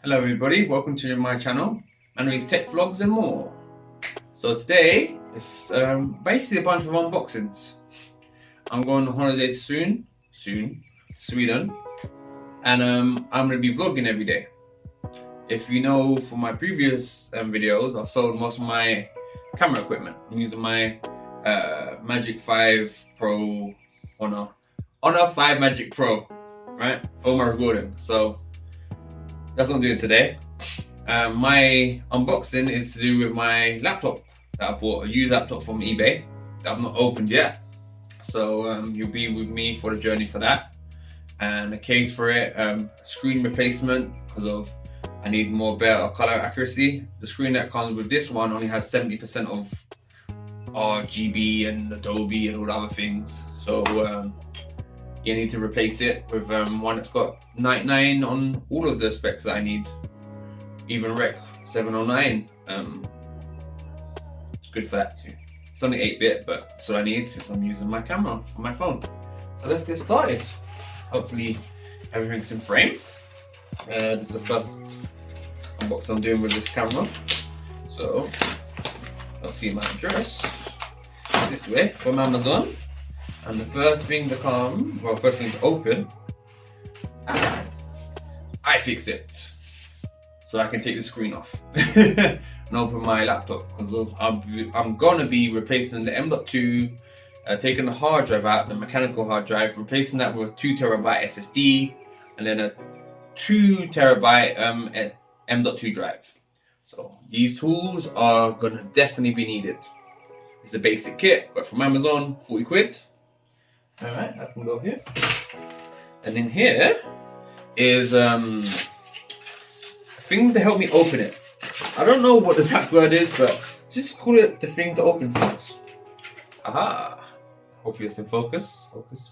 Hello everybody, welcome to my channel, man-rays tech vlogs and more. So today it's basically a bunch of unboxings. I'm going on holiday soon to Sweden, and I'm going to be vlogging every day. If you know from my previous videos, I've sold most of my camera equipment. I'm using my Magic 5 Pro Honor 5 Magic Pro, right, for my recording. So that's what I'm doing today. My unboxing is to do with my laptop that I bought, a used laptop from eBay that I've not opened yet. So you'll be with me for the journey for that, and a case for it, screen replacement because of I need better color accuracy. The screen that comes with this one only has 70% of RGB and Adobe and all the other things. So you need to replace it with one that's got 99 on all of the specs that I need. Even Rec 709, it's good for that too. It's only 8-bit, but that's what I need since I'm using my camera for my phone. So let's get started. Hopefully everything's in frame. This is the first unbox I'm doing with this camera. So I'll see my address this way from Amazon. And the first thing to come, well, first thing to open, iFix it, so I can take the screen off and open my laptop, because I'm gonna be replacing the M.2, taking the hard drive out, the mechanical hard drive, replacing that with a 2TB SSD, and then a 2TB M.2 drive. So these tools are gonna definitely be needed. It's a basic kit, but from Amazon, 40 quid. Alright, I can go here. And in here is a thing to help me open it. I don't know what the exact word is, but just call it the thing to open things. Aha! Hopefully it's in focus. Focus.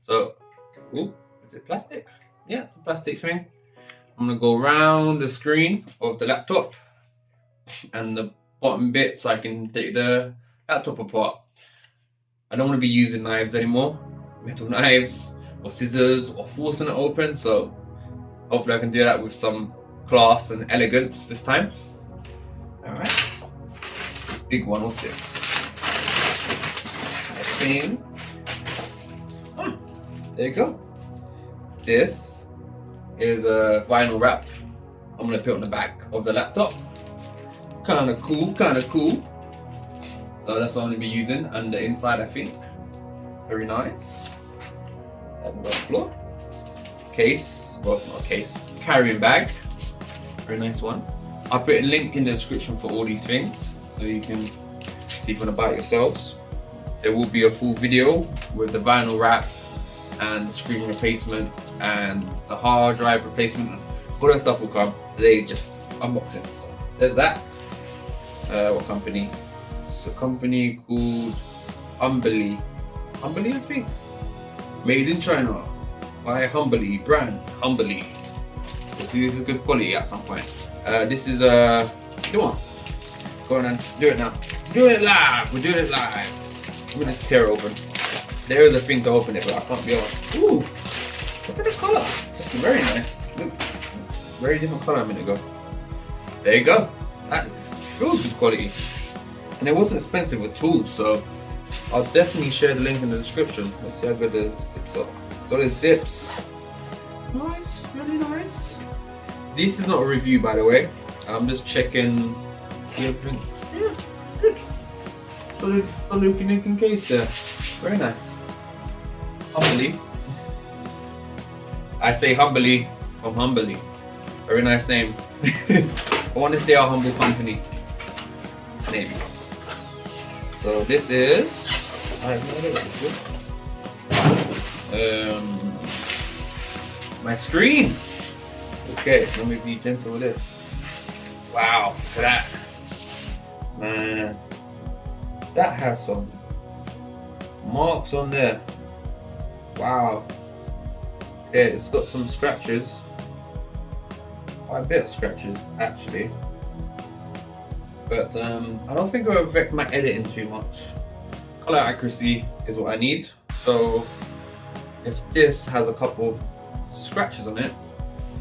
So, ooh, is it plastic? Yeah, it's a plastic thing. I'm gonna go around the screen of the laptop and the bottom bit so I can take the laptop apart. I don't want to be using knives anymore, metal knives or scissors or forcing it open, so hopefully I can do that with some class and elegance this time. Alright, this big one, what's this? I think, there you go. This is a vinyl wrap. I'm going to put it on the back of the laptop. Kinda cool. So that's what I'm going to be using, and the inside, I think, very nice. That will go on the floor. Case, well, not a case, carrying bag, very nice one. I'll put a link in the description for all these things, so you can see if you want to buy it yourselves. There will be a full video with the vinyl wrap and the screen replacement and the hard drive replacement. All that stuff will come. Today, just unboxing. So there's that. What company? A company called Humbly, I think. Made in China by Humbly brand. Humbly. Let's see if it's good quality at some point. This is come on, go on and do it now. Do it live. We're doing it live. I'm gonna just tear it open. There is a thing to open it, but I can't be on. Ooh, look at the color. That's very nice. Look, very different color a minute ago. There you go. That feels good quality. And it wasn't expensive at all, so I'll definitely share the link in the description. Let's see how good it zips up. So it zips. Nice, really nice. This is not a review, by the way. I'm just checking everything. Yeah, it's good. Solid looking case there. Very nice. Humbly. I say Humbly from Humbly. Very nice name. I wonder if they are a humble company. Maybe. So this is, I have no idea. My screen. Okay, let me be gentle with this. Wow, look at that. Man, that has some marks on there. Wow. Okay, it's got some scratches. Quite a bit of scratches, actually. But I don't think it will affect my editing too much. Color accuracy is what I need. So if this has a couple of scratches on it,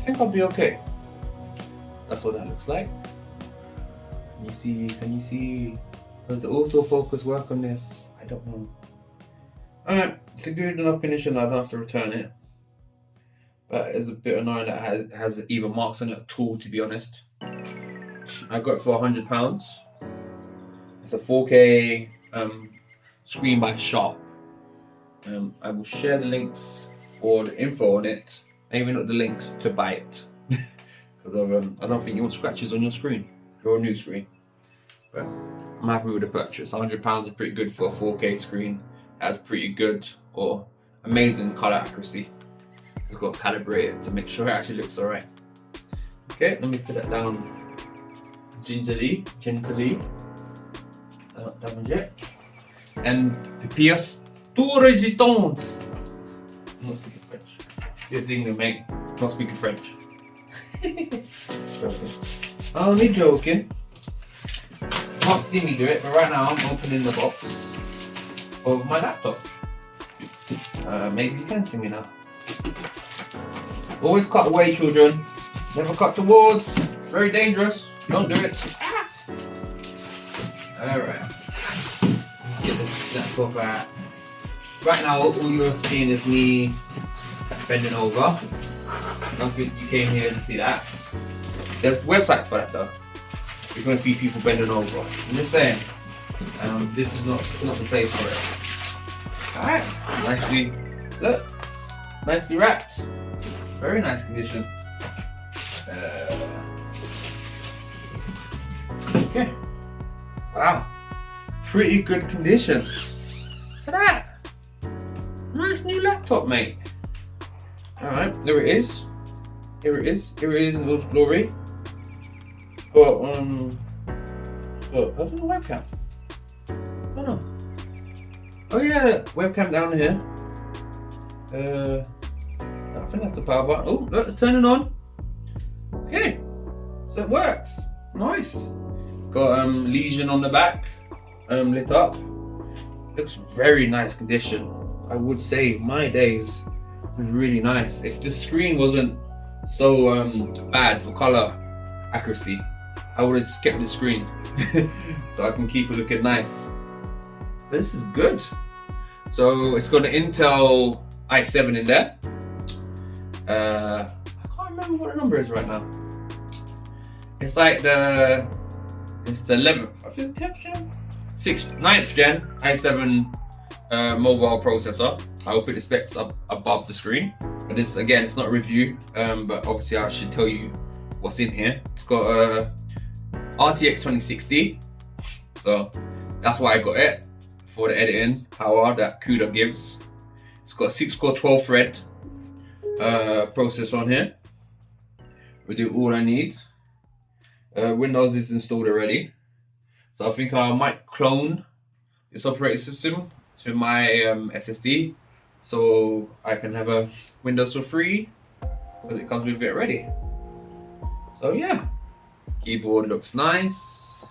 think I'll be okay. That's what that looks like. Can you see? Does the autofocus work on this? I don't know. Alright, it's a good enough condition that I don't have to return it. But it's a bit annoying that it has even marks on it at all, to be honest. I got it for £100. It's a 4K screen by Sharp. I will share the links for the info on it. Maybe not the links to buy it. Because I don't think you want scratches on your screen. Your new screen. But I'm happy with the purchase. £100 is pretty good for a 4K screen. That's pretty good or amazing color accuracy. Just got to calibrate it to make sure it actually looks alright. Okay, let me put that down gently. Not damage it. And the pièce de résistance. I'm not speaking French. This English, mate. Not speaking French. Only joking. You can't see me do it, but right now I'm opening the box of my laptop. Maybe you can see me now. Always cut away, children. Never cut towards. It's very dangerous. Don't do it. Alright. Let's get this laptop out. Right now, all you're seeing is me bending over. I don't think you came here to see that. There's websites for that though. You're going to see people bending over. I'm just saying. This is not the place for it. Alright. Nicely. Look. Nicely wrapped. Very nice condition. Okay. Wow. Pretty good condition. Look at that. Nice new laptop, mate. Alright, there it is. Here it is in all its glory. Got what's the webcam? I don't know. Oh yeah, webcam down here. I think that's the power button. Oh, look, it's turning on. Okay, so it works. Nice. Got Legion on the back, lit up. Looks very nice condition. I would say my days was really nice. If the screen wasn't so bad for color accuracy, I would have just kept the screen so I can keep it looking nice. But this is good. So it's got an Intel i7 in there. I can't remember what the number is right now. It's like the 11th, I think 10th gen? 9th gen i7 mobile processor. I will put the specs up above the screen. But this, again, it's not a review, but obviously I should tell you what's in here. It's got a RTX 2060, so that's why I got it, for the editing power that CUDA gives. It's got a 6-core 12-thread processor on here. We do all I need. Windows is installed already, so I think I might clone this operating system to my SSD, so I can have a Windows for free because it comes with it already. So yeah, keyboard looks nice.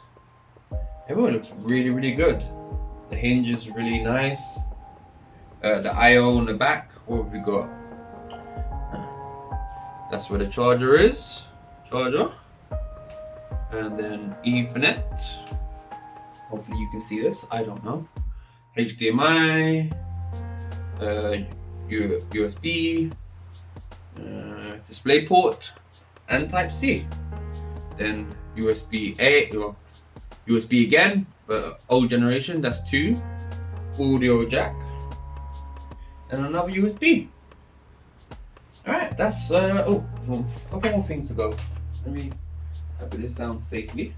Everyone looks really good. The hinge is really nice. The I/O on the back. What have we got? That's where the charger is. And then Ethernet. Hopefully you can see this. I don't know. HDMI. USB. Display port. And Type C. Then USB A. Or USB again, but old generation. That's 2. Audio jack. And another USB. Alright, that's a couple more things to go. Let me put this down safely.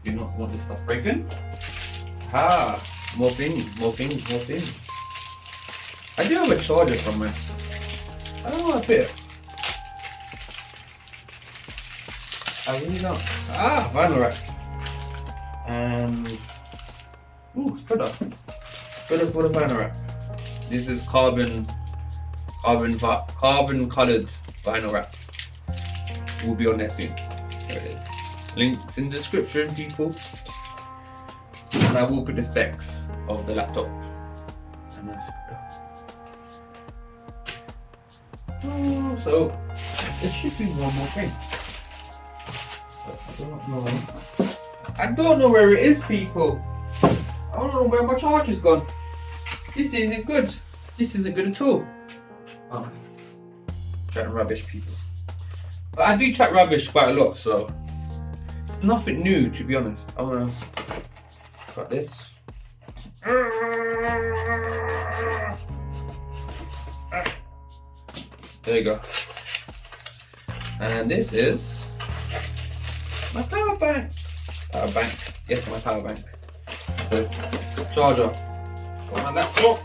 Do not want this stuff breaking. More things. I do have a charger somewhere. I don't know where I put it. I really don't. Vinyl wrap. Spreader for the vinyl wrap. This is carbon colored vinyl wrap. Will be on there soon. There it is. Links in the description, people. And I will put the specs of the laptop. And that's so There should be one more thing. I don't know where it is, people. I don't know where my charger's gone. This isn't good. This isn't good at all. Oh, chatting rubbish, people. But I do chat rubbish quite a lot, so it's nothing new, to be honest. I'm gonna cut this. There you go. And this is my power bank. Power bank. Yes, my power bank. So, charger for my laptop.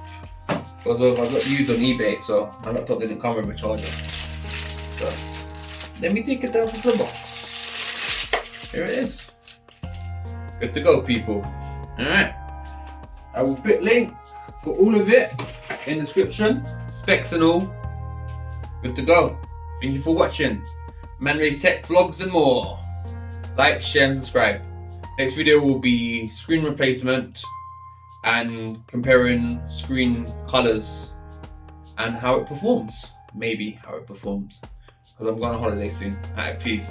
Because I got used on eBay, so my laptop didn't come with a charger. So, let me take it out of the box. Here it is. Good to go, people. Alright. I will put link for all of it in the description. Specs and all. Good to go. Thank you for watching. Man-rays tech vlogs and more. Like, share and subscribe. Next video will be screen replacement and comparing screen colors and how it performs. Maybe how it performs. Because I'm going on holiday soon. Alright, peace.